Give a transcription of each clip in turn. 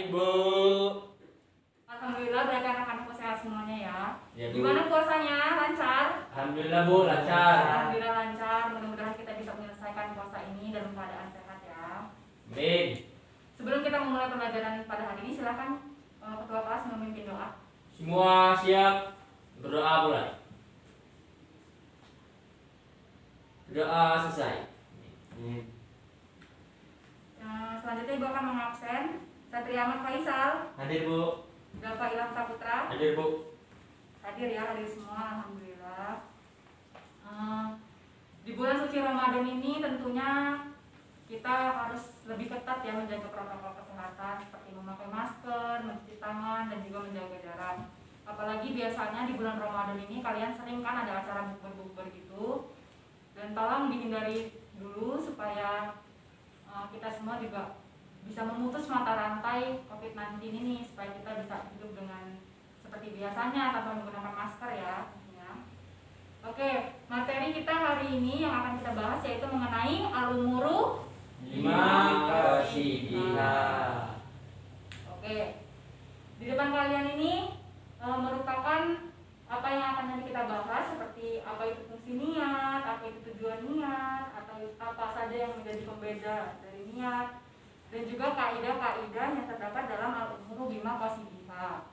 Baik, Bu. Alhamdulillah berarti anak-anakku sehat semuanya ya. Ya, Bu. Gimana puasanya? Lancar? Alhamdulillah, Bu, lancar. Alhamdulillah lancar. Mudah-mudahan kita bisa menyelesaikan puasa ini dalam keadaan sehat ya. Amin. Sebelum kita memulai pembelajaran pada hari ini, silakan ketua kelas memimpin doa. Semua siap? Berdoa mulai. Doa selesai. Selanjutnya Ibu akan mengabsen Satria Ahmad Faisal, Hadir, Bu. Dava Ilham Saputra. Hadir, Bu. Hadir ya, hadir semua, alhamdulillah. Di bulan suci Ramadan ini tentunya kita harus lebih ketat ya menjaga protokol kesehatan seperti memakai masker, mencuci tangan, dan juga menjaga jarak. Apalagi biasanya di bulan Ramadan ini kalian sering kan ada acara bukber-bukber gitu, dan tolong dihindari dulu supaya kita semua juga bisa memutus mata rantai COVID-19 ini supaya kita bisa hidup dengan seperti biasanya tanpa menggunakan masker ya. Oke, materi kita hari ini yang akan kita bahas yaitu mengenai al-umuru Bima qasidiha. Oke, di depan kalian ini merupakan apa yang akan nanti kita bahas, seperti apa itu fungsi niat, apa itu tujuan niat, atau apa saja yang menjadi pembeda dari niat, dan juga kaidah-kaidah yang terdapat dalam al-umuru bima qasidiha.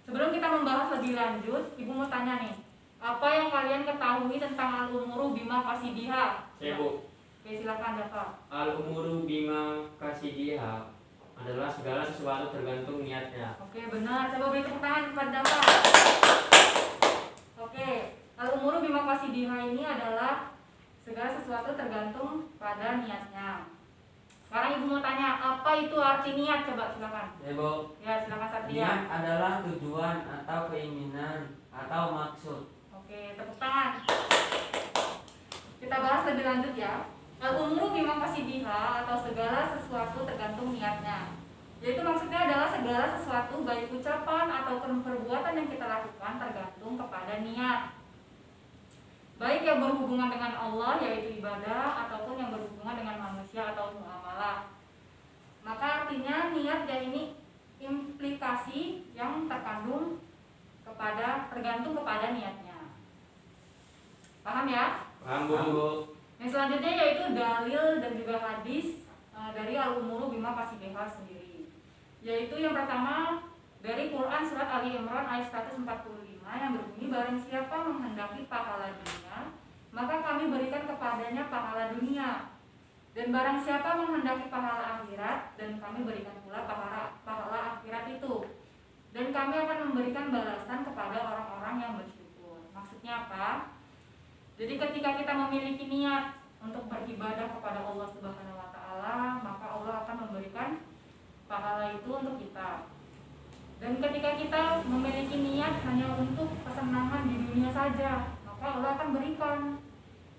Sebelum kita membahas lebih lanjut, Ibu mau tanya nih, apa yang kalian ketahui tentang al-umuru bima qasidiha? Saya, Bu. Oke, silakan Dava. Al-umuru bima qasidiha adalah segala sesuatu tergantung niatnya. Oke, benar. Coba beri tepuk tangan kepada Dava. Oke, al-umuru bima qasidiha ini adalah segala sesuatu tergantung pada niatnya. Sekarang Ibu mau tanya, apa itu arti niat? Coba silakan. Ya, Bu. Ya, silakan Satria. Niat adalah tujuan atau keinginan atau maksud. Oke, tepuk tangan. Kita bahas lebih lanjut ya. Al-umuru bima qasidiha atau segala sesuatu tergantung niatnya. Yaitu maksudnya adalah segala sesuatu baik ucapan ataupun perbuatan yang kita lakukan tergantung kepada niat. Baik yang berhubungan dengan Allah yaitu ibadah ataupun yang berhubungan dengan manusia atau muamalah. Maka artinya niat ya ini implikasi yang tergantung kepada niatnya. Paham ya? Paham, Bu. Yang selanjutnya yaitu dalil dan juga hadis dari al-umuru bima qasidiha sendiri. Yaitu yang pertama dari Quran surat Ali Imran ayat 145 yang berbunyi, barang siapa menghendaki pahala dunia, maka kami berikan kepadanya pahala dunia. Dan barang siapa menghendaki pahala akhirat, dan kami berikan pula pahala akhirat itu. Dan kami akan memberikan balasan kepada orang-orang yang bersyukur. Maksudnya apa? Jadi ketika kita memiliki niat untuk beribadah kepada Allah Subhanahu wa taala, maka Allah akan memberikan pahala itu untuk kita. Dan ketika kita memiliki niat hanya untuk kesenangan di dunia saja, maka Allah akan berikan.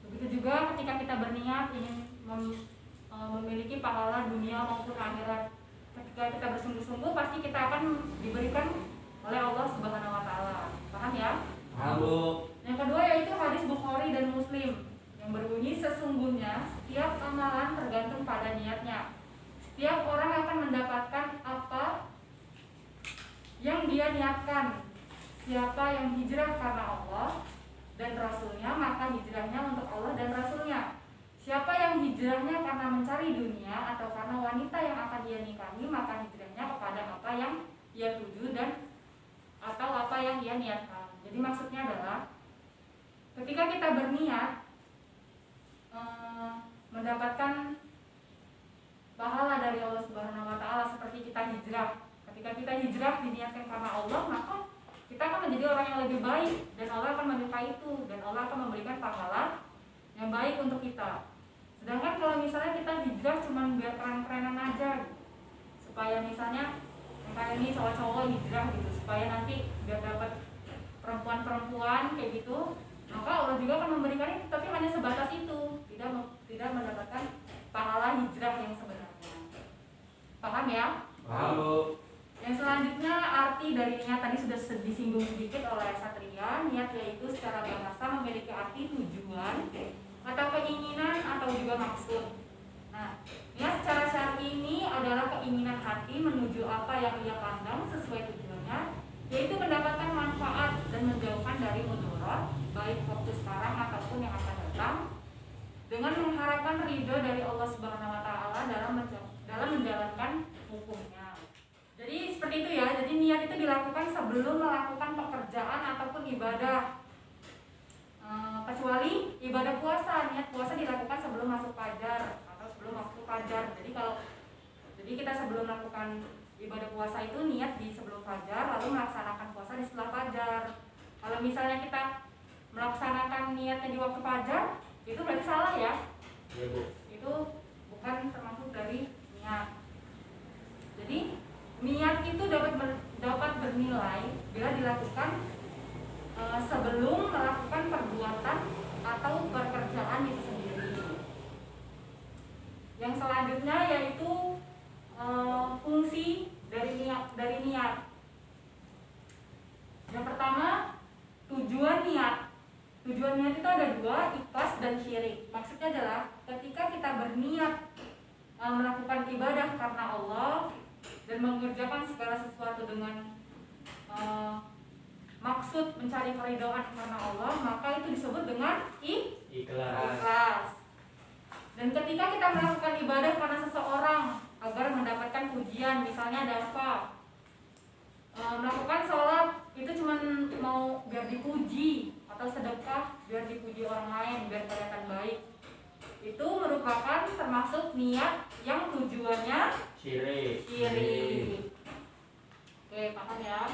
Begitu juga ketika kita berniat ingin memiliki pahala dunia maupun akhirat. Ketika kita bersungguh-sungguh pasti kita akan diberikan oleh Allah Subhanahu wa taala. Paham ya? Paham, Bu. Yang kedua yaitu hadis Bukhari dan Muslim yang berbunyi, sesungguhnya setiap amalan tergantung pada niatnya. Setiap orang akan mendapatkan apa yang dia niatkan. Siapa yang hijrah karena Allah dan Rasulnya, maka hijrahnya untuk Allah dan Rasulnya. Siapa yang hijrahnya karena mencari dunia atau karena wanita yang akan dia nikahi, maka hijrahnya kepada apa yang ia tuju dan atau apa yang dia niatkan. Jadi maksudnya adalah ketika kita berniat mendapatkan pahala dari Allah Subhanahu wa taala seperti kita hijrah. Ketika kita hijrah diniatkan karena Allah, maka kita akan menjadi orang yang lebih baik dan Allah akan menyukai itu dan Allah akan memberikan pahala yang baik untuk kita. Sedangkan kalau misalnya kita hijrah cuma biar keren-kerenan aja gitu, supaya misalnya kayak ini cowok-cowok hijrah gitu supaya nanti biar dapat perempuan-perempuan kayak gitu, maka Allah juga akan memberikan itu, tapi hanya sebatas itu, tidak mendapatkan pahala hijrah yang sebenarnya. Paham ya? Paham, Bu. Yang selanjutnya arti dari niat tadi sudah disinggung sedikit oleh Satria. Niat yaitu secara bahasa memiliki arti tujuan atau keinginan atau juga maksud. Nah, niat secara syar'i ini adalah keinginan hati menuju apa yang ia pandang sesuai tujuannya, yaitu mendapatkan manfaat dan menjauhkan dari mudarat, baik waktu sekarang ataupun yang akan datang, dengan mengharapkan ridho dari Allah Subhanahu wa taala dalam menjalankan hukumnya. Jadi seperti itu ya. Jadi niat itu dilakukan sebelum melakukan pekerjaan ataupun ibadah. Kecuali ibadah puasa, niat puasa dilakukan sebelum masuk fajar atau sebelum waktu fajar. Jadi kita sebelum melakukan ibadah puasa itu niat di sebelum fajar, lalu melaksanakan puasa di setelah fajar. Kalau misalnya kita melaksanakan niatnya di waktu fajar, itu berarti salah ya. Iya, Bu. Itu bukan termasuk dari niat. Jadi niat itu dapat bernilai bila dilakukan sebelum melakukan perbuatan atau pekerjaan itu sendiri. Yang selanjutnya yaitu fungsi dari niat. Yang pertama, tujuan niat. Tujuan niat itu ada dua, ikhlas dan syirik. Maksudnya adalah ketika kita berniat melakukan ibadah karena Allah dan mengerjakan segala sesuatu dengan maksud mencari keridhaan karena Allah, maka itu disebut dengan ikhlas. Dan ketika kita melakukan ibadah karena seseorang agar mendapatkan pujian, misalnya ada apa? Melakukan sholat itu cuma mau biar dipuji, atau sedekah biar dipuji orang lain, biar kelihatan baik. Itu merupakan termasuk niat yang tujuannya syirik. Oke, paham ya?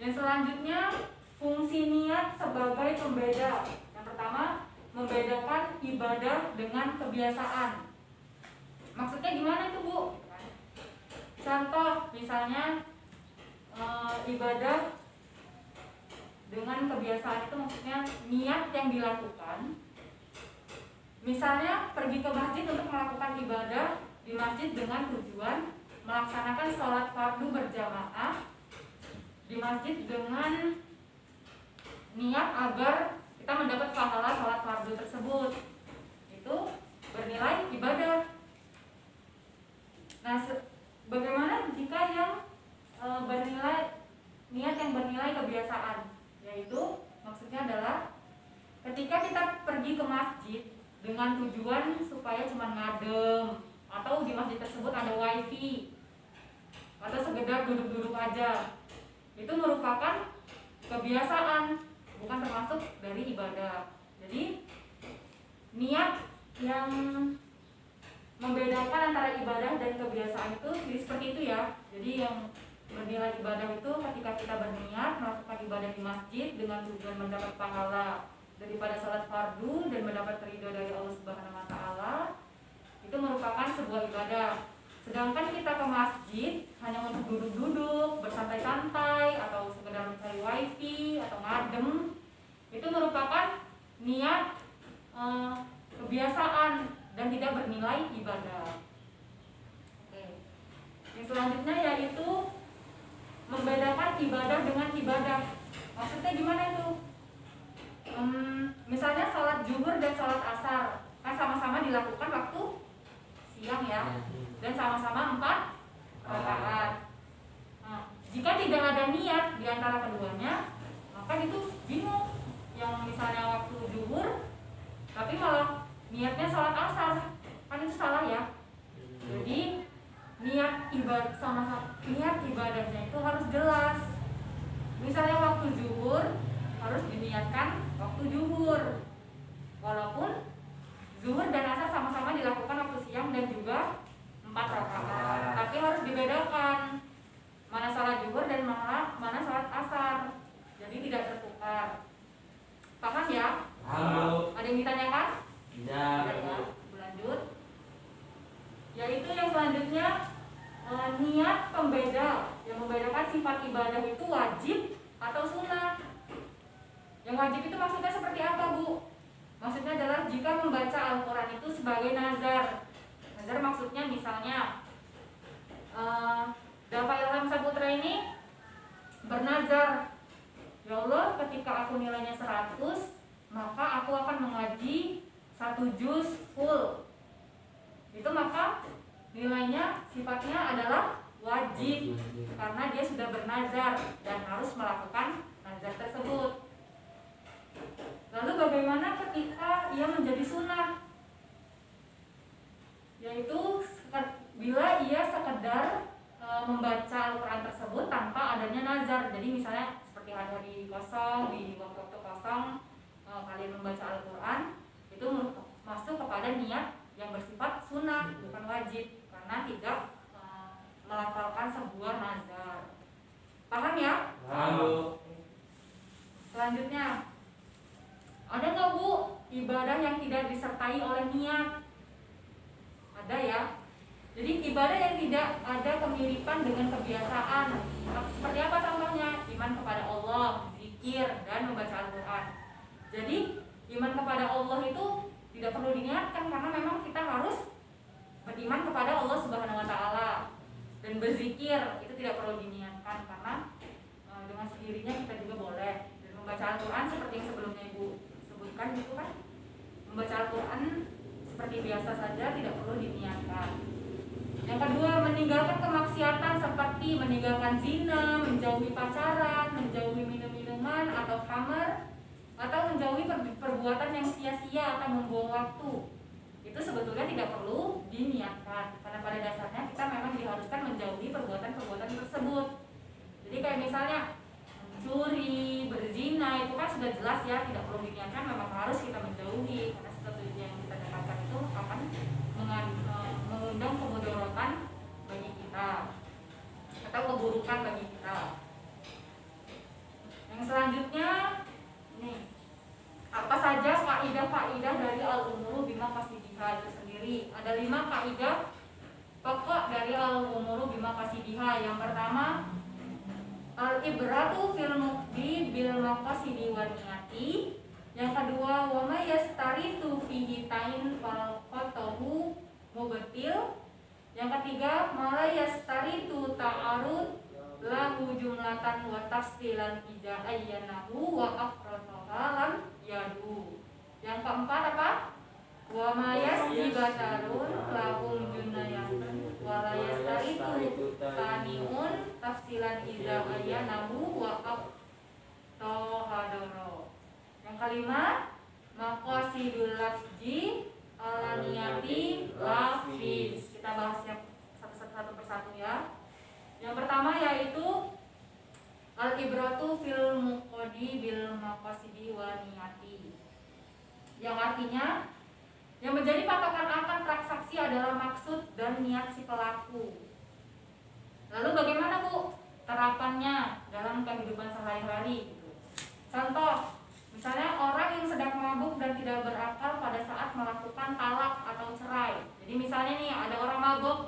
Yang selanjutnya, fungsi niat sebagai pembeda. Yang pertama, membedakan ibadah dengan kebiasaan. Maksudnya gimana itu, Bu? Contoh, misalnya ibadah dengan kebiasaan itu maksudnya niat yang dilakukan. Misalnya pergi ke masjid untuk melakukan ibadah di masjid dengan tujuan melaksanakan sholat fardu berjamaah di masjid dengan niat agar kita mendapat pahala sholat fardu tersebut. Itu bernilai ibadah. Nah, bagaimana jika yang niat yang bernilai kebiasaan? Yaitu maksudnya adalah ketika kita pergi ke masjid dengan tujuan supaya cuma ngadem, atau di masjid tersebut ada wifi, atau sekedar duduk-duduk aja, itu merupakan kebiasaan, bukan termasuk dari ibadah. Jadi niat yang membedakan antara ibadah dan kebiasaan itu seperti itu ya. Jadi yang bernilai ibadah itu ketika kita berniat melakukan ibadah di masjid dengan tujuan mendapat pahala daripada salat fardu dan mendapat ridho dari Allah Subhanahu wa taala, itu merupakan sebuah ibadah. Sedangkan kita ke masjid hanya untuk duduk-duduk, bersantai-santai, atau sekedar mencari wifi atau ngadem, itu merupakan niat kebiasaan dan tidak bernilai ibadah. Oke. Yang selanjutnya yaitu membedakan ibadah dengan ibadah. Maksudnya gimana itu? Misalnya sholat zuhur dan sholat asar kan sama-sama dilakukan waktu siang ya, dan sama-sama 4 rakaat. Nah, jika tidak ada niat di antara keduanya, maka itu bingung. Yang misalnya waktu zuhur tapi malah niatnya sholat asar, kan itu salah ya. Jadi niat ibadahnya itu harus jelas. Misalnya waktu zuhur harus diniatkan waktu zuhur, walaupun zuhur dan asar sama-sama dilakukan waktu siang dan juga 4 rakaat, tapi harus dibedakan mana salat zuhur dan mana salat asar, jadi tidak tertukar. Paham ya? Halo. Ada yang ditanyakan? Tidak. Ya, lanjut. Yaitu yang selanjutnya niat pembeda yang membedakan sifat ibadah itu wajib atau sunnah. Yang wajib itu maksudnya seperti apa, Bu? Maksudnya adalah jika membaca Al-Quran itu sebagai nazar. Nazar maksudnya misalnya Dafa Ilham Saputra ini bernazar, ya Allah, ketika aku nilainya 100, maka aku akan mengaji 1 juz full. wajib karena dia sudah bernazar dan harus melakukan nazar tersebut. Lalu bagaimana ketika ia menjadi sunnah? Yaitu bila ia sekedar membaca Al-Quran tersebut tanpa adanya nazar. Jadi misalnya seperti hari-hari kosong, di waktu-waktu kosong kalian membaca Al-Quran, itu masuk kepada niat yang bersifat sunnah, bukan wajib, karena tidak melafalkan sebuah nazar. Paham ya? Lalu Selanjutnya, ada nggak Bu ibadah yang tidak disertai oleh niat? Ada ya. Jadi ibadah yang tidak ada kemiripan dengan kebiasaan. Seperti apa contohnya? Iman kepada Allah, zikir, dan membaca Al-Quran. Jadi iman kepada Allah itu tidak perlu diniatkan karena memang kita harus beriman kepada Allah Subhanahu Wa Taala, dan berzikir itu tidak perlu diniatkan karena dengan sendirinya kita juga boleh. Dan membaca Al-Quran seperti yang sebelumnya Ibu sebutkan gitu kan, membaca Al-Quran seperti biasa saja, tidak perlu diniatkan. Yang kedua, meninggalkan kemaksiatan seperti meninggalkan zina, menjauhi pacaran, menjauhi minum-minuman atau khamar, atau menjauhi perbuatan yang sia-sia atau membuang waktu. Itu sebetulnya tidak perlu diniatkan karena pada dasarnya kita memang diharuskan menjauhi perbuatan-perbuatan tersebut. Jadi kayak misalnya mencuri, berzina, itu kan sudah jelas ya, tidak perlu diniatkan, memang harus kita menjauhi karena sesuatu yang kita dapatkan itu akan mengundang kemudorotan bagi kita atau keburukan bagi kita. Yang selanjutnya nih, apa saja kaidah-kaidah dari al-umuru bima qasidiha itu sendiri? Ada 5 kaidah pokok dari al-umuru bima qasidiha. Yang pertama, al-ibratu fil muqdi bil maqasidi wan niyati. Yang kedua, wa may yastaritu fihi tain fal qatahu mubtil. Yang ketiga, mala yastaritu ta'arud lahu jumlatan wa tafsilan ija ayyanahu wa afrataha lam yadu. Yang keempat apa? Wa ma yasjibatarun lahum junayatun wa la yastaritu taniun tafsilan ija ayyanahu wa aftahadara. Yang kelima, maqasidul lafzi ala niyati lafis. Kita bahas yang satu persatu ya. Yang pertama yaitu al-ibratu fil muqadi bil maqasidi wa niyati. Yang artinya yang menjadi patokan akan transaksi adalah maksud dan niat si pelaku. Lalu bagaimana Bu terapannya dalam kehidupan sehari-hari gitu. Contoh, misalnya orang yang sedang mabuk dan tidak berakal pada saat melakukan talak atau cerai. Jadi misalnya nih ada orang mabuk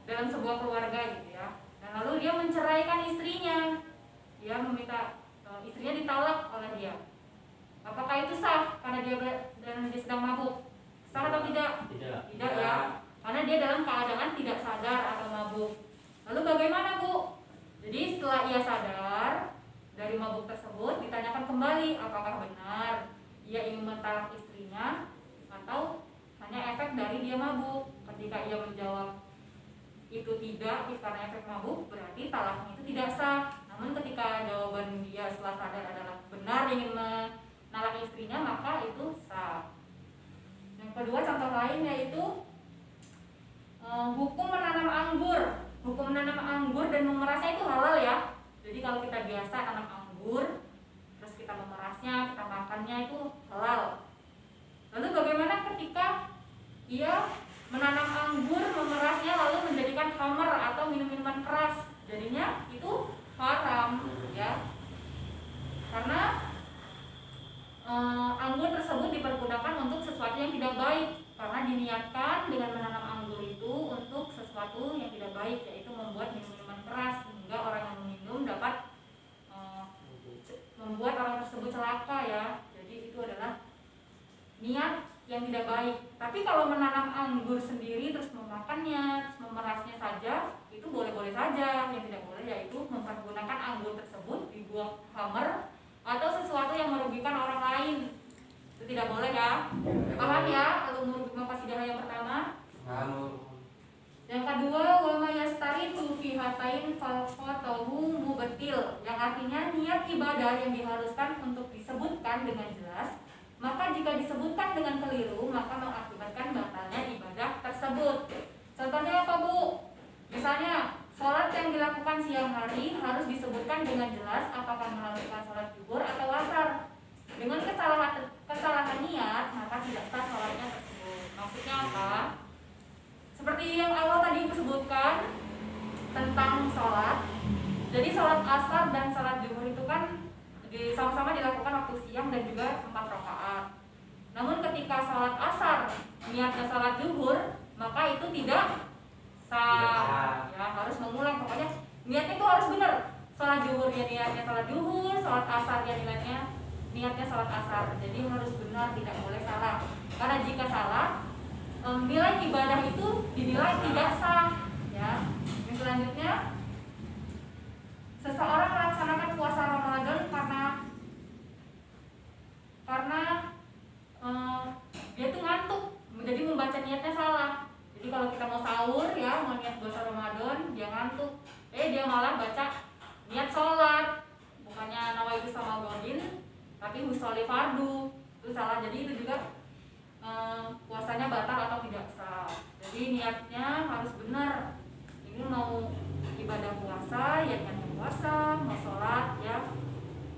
dalam sebuah keluarga gitu ya. Dan lalu dia menceraikan istrinya. Dia meminta istrinya ditalak oleh dia. Apakah itu sah karena dia sedang mabuk? Sah atau tidak? Tidak ya. Karena dia dalam keadaan tidak sadar atau mabuk. Lalu bagaimana Bu? Jadi setelah ia sadar dari mabuk tersebut, ditanyakan kembali apakah benar ia ingin mentalak istrinya atau hanya efek dari dia mabuk. Ketika ia menjawab itu tidak, karena efek mabuk, berarti talaknya itu tidak sah. Namun ketika jawaban dia setelah sadar adalah benar ingin mentalak istrinya, maka itu sah. Yang kedua, contoh lain yaitu hukum menanam anggur. Hukum menanam anggur dan memerasnya itu halal ya. Jadi kalau kita biasa tanam anggur, terus kita memerasnya, kita makannya itu halal. Lalu bagaimana ketika ia menanam anggur, memerasnya, lalu menjadikan khamar atau minum-minuman keras? Jadinya itu haram ya. Karena anggur tersebut dipergunakan untuk sesuatu yang tidak baik. Karena diniatkan dengan menanam anggur itu untuk sesuatu yang tidak baik, yaitu membuat minuman keras sehingga orang yang meminum dapat membuat orang tersebut celaka ya. Jadi itu adalah niat yang tidak baik. Tapi kalau menanam anggur sendiri terus memakannya, terus memerasnya saja, itu boleh-boleh saja. Yang tidak boleh yaitu mempergunakan anggur tersebut dibuat khamar atau sesuatu yang merugikan orang lain. Itu tidak boleh ya. Paham ya? Al-umur bima qasidiha yang pertama. lalu Yang kedua, wa may yastaritu fi rakatain falqatahu mubatil, yang artinya niat ibadah yang diharuskan untuk disebutkan dengan jelas, maka jika disebutkan dengan keliru maka mengakibatkan batalnya ibadah tersebut. Contohnya apa, Bu? Misalnya sholat yang dilakukan siang hari harus disebutkan dengan jelas apakah melakukan sholat zuhur atau asar. Dengan kesalahan niat maka tidak sah sholatnya tersebut. Maksudnya apa? Seperti yang awal tadi disebutkan tentang sholat. Jadi sholat asar dan sholat zuhur itu kan sama-sama dilakukan waktu siang dan juga 4 rakaat. Namun ketika sholat asar niatnya sholat zuhur, maka itu tidak sah. Ya, harus mengulang. Pokoknya niatnya itu harus benar. Sholat zuhur ya niatnya sholat zuhur, sholat asar ya niatnya sholat asar. Jadi harus benar, tidak boleh salah. Karena jika salah, nilai ibadah itu dinilai tidak sah. Ya. Yang selanjutnya, seseorang melaksanakan puasa Ramadan karena dia tuh ngantuk, jadi membaca niatnya salah. Jadi kalau kita mau sahur ya, mau niat puasa Ramadan, dia ngantuk, dia malah baca niat sholat, bukannya nawaitu sama godin, tapi husoli fardu, itu salah. Jadi itu juga puasanya batal atau tidak sah. Jadi niatnya harus benar. Ini mau ibadah puasa, ya niatnya puasa, mau sholat ya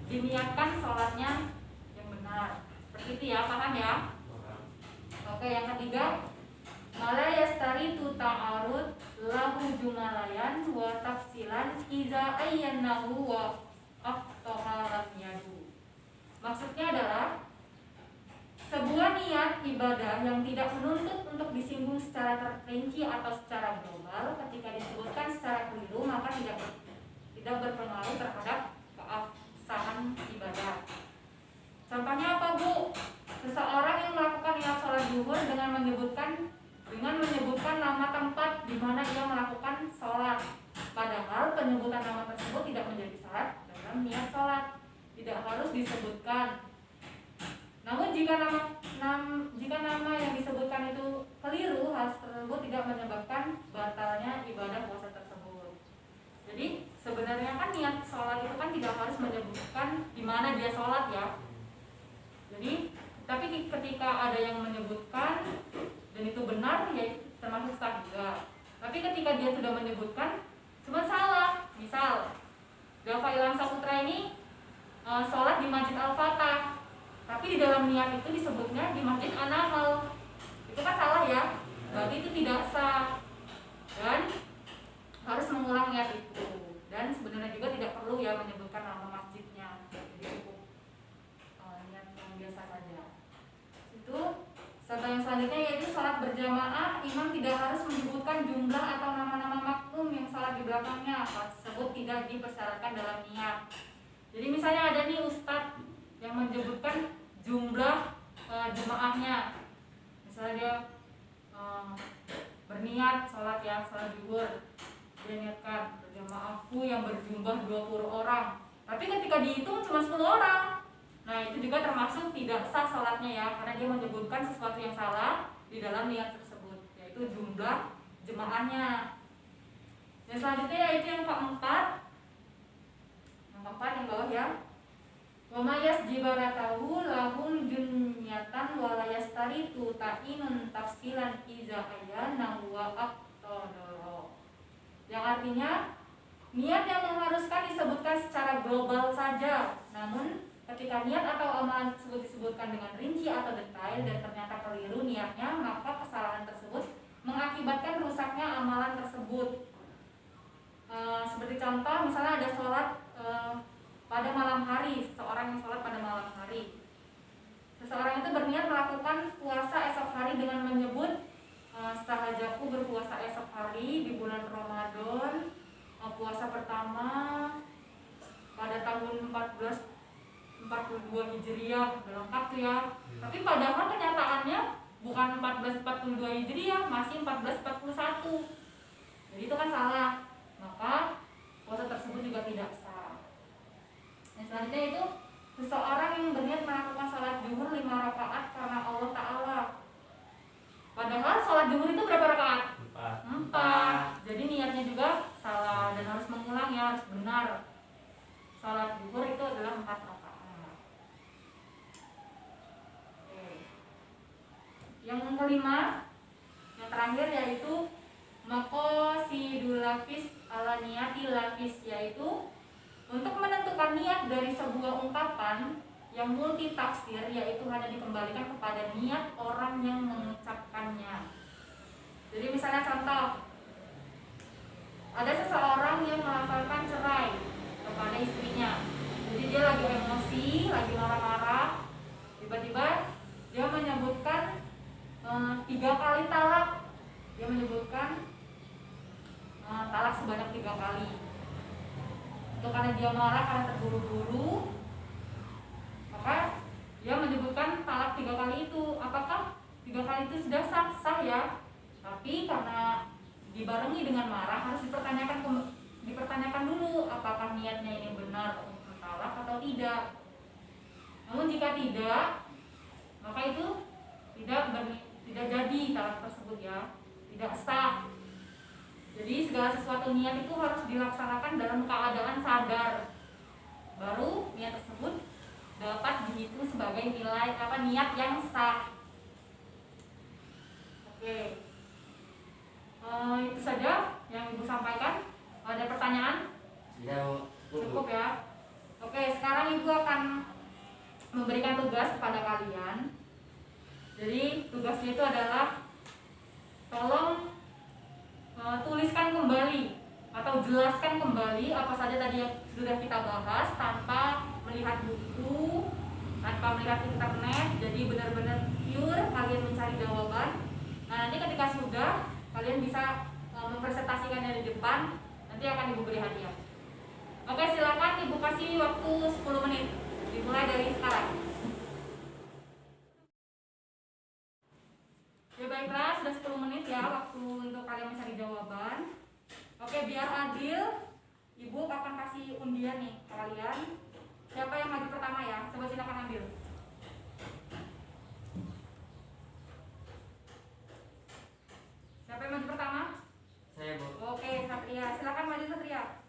diniatkan sholatnya yang benar. Seperti itu ya, paham ya? Oke, yang ketiga, mala yastaritu ta'arud lahu jumalayan wa tafsilan iza ayyanahu wa aftoharat yadu. Maksudnya adalah sebuah niat ibadah yang tidak menuntut untuk disinggung secara terperinci atau secara global, ketika disebutkan secara keliru maka tidak berpengaruh terhadap keabsahan ibadah. Contohnya apa, Bu? Seseorang yang melakukan niat sholat zuhur dengan menyebutkan nama tempat di mana ia melakukan sholat, padahal penyebutan nama tersebut tidak menjadi syarat dalam niat sholat, tidak harus disebutkan. Namun jika nama yang disebutkan itu keliru, hal tersebut tidak menyebabkan batalnya ibadah puasa tersebut. Jadi sebenarnya kan niat sholat itu kan tidak harus menyebutkan di mana dia sholat ya. Jadi tapi ketika ada yang menyebutkan dan itu benar, ya termasuk sah juga. Tapi ketika dia sudah menyebutkan cuma salah, misal Dava Ilham Saputra ini sholat di Masjid Al-Fatah, tapi di dalam niat itu disebutnya di Masjid An-Nahl, itu kan salah ya, berarti itu tidak sah dan harus mengulang niat itu. Dan sebenarnya juga tidak perlu ya menyebutkan nama masjidnya, jadi cukup niat yang biasa saja. Itu contoh yang selanjutnya yaitu sholat berjamaah, imam tidak harus menyebutkan jumlah atau nama-nama makmum yang sholat di belakangnya, hal tersebut tidak dipersyaratkan dalam niat. Jadi misalnya ada nih ustadz yang menyebutkan jumlah jemaahnya, misalnya dia berniat sholat ya, sholat zuhur, dia niatkan berjamaahku yang berjumlah 20 orang, tapi ketika dihitung cuma 10 orang, nah itu juga termasuk tidak sah sholatnya ya, karena dia menyebutkan sesuatu yang salah di dalam niat tersebut, yaitu jumlah jemaahnya. Yang selanjutnya yaitu yang keempat yang bawah ya, wa mayas jibaratahu lahum junyatan walayastaritu ta'inun tafsilan iza ayyana wa aqtadara, yang artinya niat yang mengharuskan disebutkan secara global saja, namun ketika niat atau amalan tersebut disebutkan dengan rinci atau detail dan ternyata keliru niatnya, maka kesalahan tersebut mengakibatkan rusaknya amalan tersebut. Seperti contoh, misalnya ada sholat pada malam hari, seseorang yang sholat pada malam hari. Seseorang itu berniat melakukan puasa esok hari dengan menyebut sahajaku berpuasa esok hari di bulan Ramadan, puasa pertama pada tahun 1442 Hijriah, lengkap tuh ya. Tapi padahal kenyataannya bukan 1442 Hijriah, masih 1441. Jadi itu kan salah, maka puasa tersebut juga tidak sah. Yang selanjutnya itu seseorang yang berniat melakukan sholat zuhur 5 rakaat karena Allah Ta'ala, padahal sholat zuhur itu berapa rakaat? 4. Jadi niatnya juga salah dan kelima, yang terakhir yaitu maqasidul lafis ala niyatil lafis, yaitu untuk menentukan niat dari sebuah ungkapan yang multi tafsir, yaitu hanya dikembalikan kepada niat orang yang mengucapkannya. Jadi misalnya contoh, ada seseorang yang melafalkan cerai kepada istrinya. Jadi dia lagi emosi, lagi marah-marah, tiba-tiba dia menyebutkan 3 kali talak. Dia menyebutkan talak sebanyak 3 kali. Itu karena dia marah, karena terburu-buru, maka dia menyebutkan talak 3 kali itu. Apakah 3 kali itu sudah sah ya? Tapi karena dibarengi dengan marah, harus dipertanyakan dulu apakah niatnya ini benar untuk talak atau tidak. Namun jika tidak, maka itu tidak jadi talak tersebut ya, tidak sah. Jadi segala sesuatu niat itu harus dilaksanakan dalam keadaan sadar, baru niat tersebut dapat dihitung sebagai niat yang sah. Oke, itu saja yang Ibu sampaikan. Ada pertanyaan? Cukup ya. Oke, sekarang Ibu akan memberikan tugas kepada kalian. Jadi tugasnya itu adalah tolong tuliskan kembali atau jelaskan kembali apa saja tadi yang sudah kita bahas tanpa melihat buku, tanpa melihat internet. Jadi benar-benar pure kalian mencari jawaban. Nah, nanti ketika sudah, kalian bisa mempresentasikannya di depan. Nanti akan Ibu beri hadiah. Oke, silakan Ibu kasih waktu 10 menit. Dimulai dari sekarang. Ya baiklah, sudah 10 menit ya waktu untuk kalian mencari jawaban. Oke, biar adil, Ibu akan kasih undian nih ke kalian. Siapa yang maju pertama ya? Coba silakan ambil. Siapa yang maju pertama? Saya, Bu. Oke, Satria. Silakan maju Satria.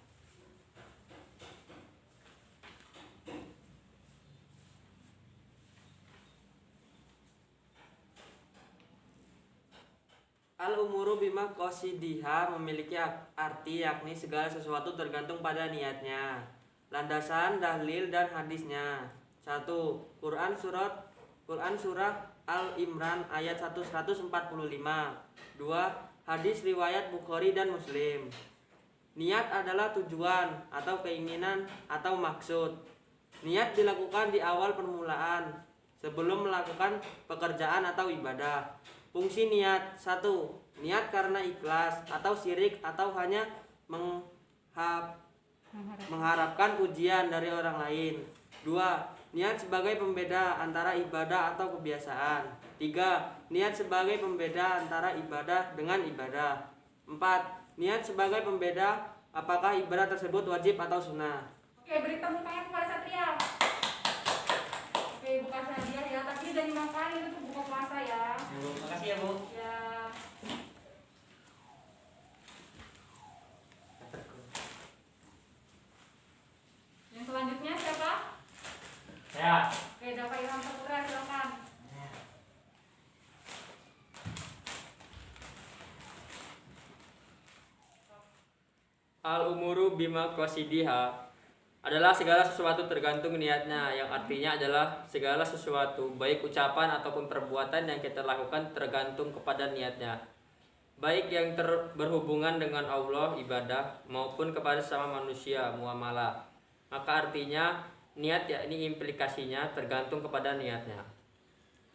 Al-umuru bima qasidiha memiliki arti yakni segala sesuatu tergantung pada niatnya. Landasan, dalil, dan hadisnya. 1. Quran surah Al-Imran ayat 145. 2. Hadis riwayat Bukhari dan Muslim. Niat adalah tujuan atau keinginan atau maksud. Niat dilakukan di awal permulaan sebelum melakukan pekerjaan atau ibadah. Fungsi niat: 1. Niat karena ikhlas atau syirik atau hanya mengharapkan pujian dari orang lain. 2. Niat sebagai pembeda antara ibadah atau kebiasaan. 3. Niat sebagai pembeda antara ibadah dengan ibadah. 4. Niat sebagai pembeda apakah ibadah tersebut wajib atau sunnah. Oke, beri tepuk tangan kepada Satria. Oke, buka hadiah ya, tapi udah dimakan, itu tuh buka puasa ya. Terima kasih ya, Bu. Ya. Yang selanjutnya siapa? Saya. Oke, Dava Ilham Saputra, silakan. Al-umuru bima qasidiha adalah segala sesuatu tergantung niatnya, yang artinya adalah segala sesuatu baik ucapan ataupun perbuatan yang kita lakukan tergantung kepada niatnya, baik yang berhubungan dengan Allah ibadah maupun kepada sesama manusia muamalah. Maka artinya niat yakni implikasinya tergantung kepada niatnya.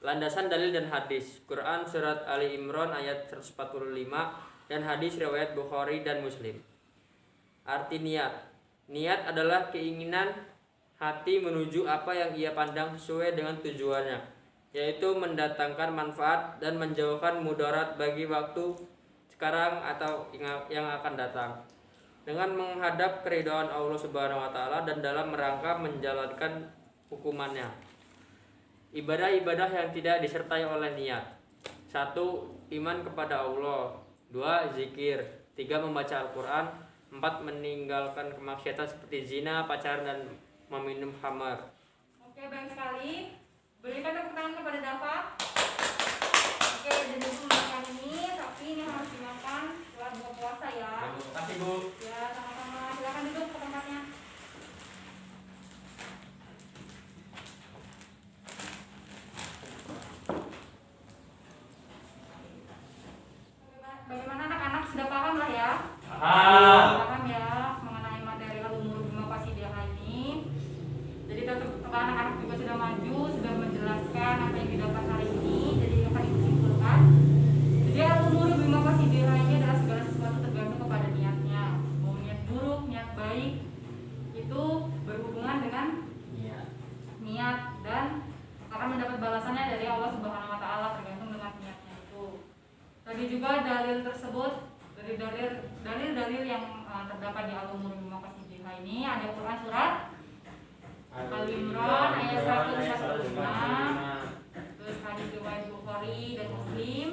Landasan dalil dan hadis: Quran surat Ali Imran ayat 145 dan hadis riwayat Bukhari dan Muslim. Arti niat: niat adalah keinginan hati menuju apa yang ia pandang sesuai dengan tujuannya, yaitu mendatangkan manfaat dan menjauhkan mudarat bagi waktu sekarang atau yang akan datang, dengan menghadap keridhaan Allah Subhanahu wa taala dan dalam rangka menjalankan hukumannya. Ibadah-ibadah yang tidak disertai oleh niat: 1. Iman kepada Allah. 2. Zikir. 3. Membaca Al-Quran. 4. Meninggalkan kemaksiatan seperti zina, pacaran, dan meminum khamar. Oke, baik sekali. Berikan tepuk tangan kepada Dava. Oke, jadi untuk makan ini, tapi ini harus dimakan setelah buka puasa ya. Terima kasih Bu. Ya, sama-sama. Silakan duduk ke tempatnya. Bagaimana anak-anak sudah paham lah ya? Paham ya mengenai materi al-umur bima qasidiyah ini. Jadi anak-anak juga sudah maju, sudah menjelaskan apa yang didapat hari ini. Jadi akan disimpulkan. Jadi al-umur bima qasidiyah ini adalah segala sesuatu tergantung kepada niatnya. Mau niat buruk, niat baik, itu berhubungan dengan niat dan akan mendapat balasannya dari Allah Subhanahu wa taala tergantung dengan niatnya itu. Tadi juga dalil tersebut dari dalil-dalil yang terdapat di al-umur bima qasidiyah ini ada Quran surat Al-Imran ayat 145, terus hadis riwayat Bukhari dan Muslim.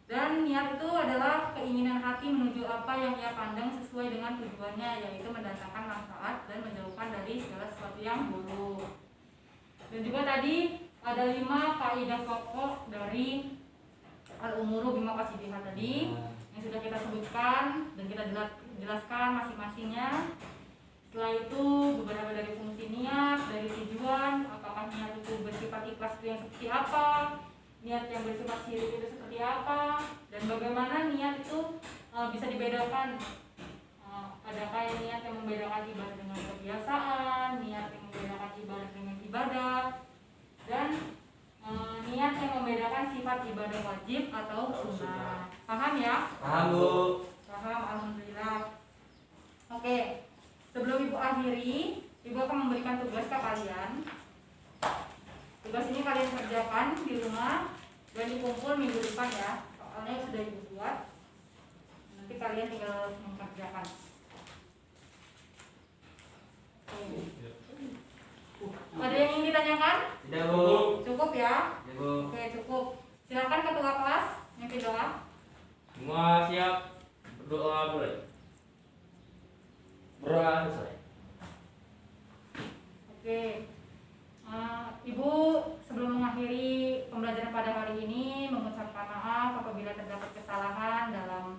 Dan niat itu adalah keinginan hati menuju apa yang ia pandang sesuai dengan tujuannya, yaitu mendatangkan manfaat dan menjauhkan dari segala sesuatu yang buruk. Dan juga tadi ada 5 kaidah pokok dari al-umuru bima qasidiyah tadi yang sudah kita sebutkan dan kita jelaskan masing-masingnya. Setelah itu beberapa dari fungsi niat, dari tujuan, apakah niat itu bersifat ikhlas itu yang seperti apa, niat yang bersifat syirik itu seperti apa, dan bagaimana niat itu bisa dibedakan. Adakah niat yang membedakan ibadah dengan kebiasaan, niat yang membedakan ibadah dengan ibadah, dan niat yang membedakan sifat ibadah wajib atau sunnah. Paham ya? Paham Bu. Paham, alhamdulillah. Oke, sebelum Ibu akhiri, Ibu akan memberikan tugas ke kalian. Tugas ini kalian kerjakan di rumah dan dikumpul minggu depan ya. Soalnya sudah Ibu buat. Nanti kalian tinggal mengerjakan. Ada yang ingin ditanyakan? Tidak Bu. Cukup ya? Ya Bu. Oke, cukup. Silakan ketua kelas mimpi doa. Semua siap berdoa mulai. Berdoa selesai. Oke, Ibu sebelum mengakhiri pembelajaran pada hari ini mengucapkan maaf apabila terdapat kesalahan dalam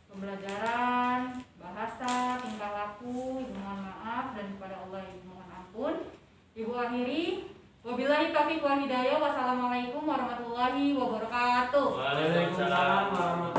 pembelajaran, bahasa, tingkah laku. Ibu mohon maaf dan kepada Allah Ibu mohon ampun. Ibu akhiri, wabillahi taufiq wal hidayah. Wassalamualaikum warahmatullahi wabarakatuh. Waalaikumsalam warahmatullahi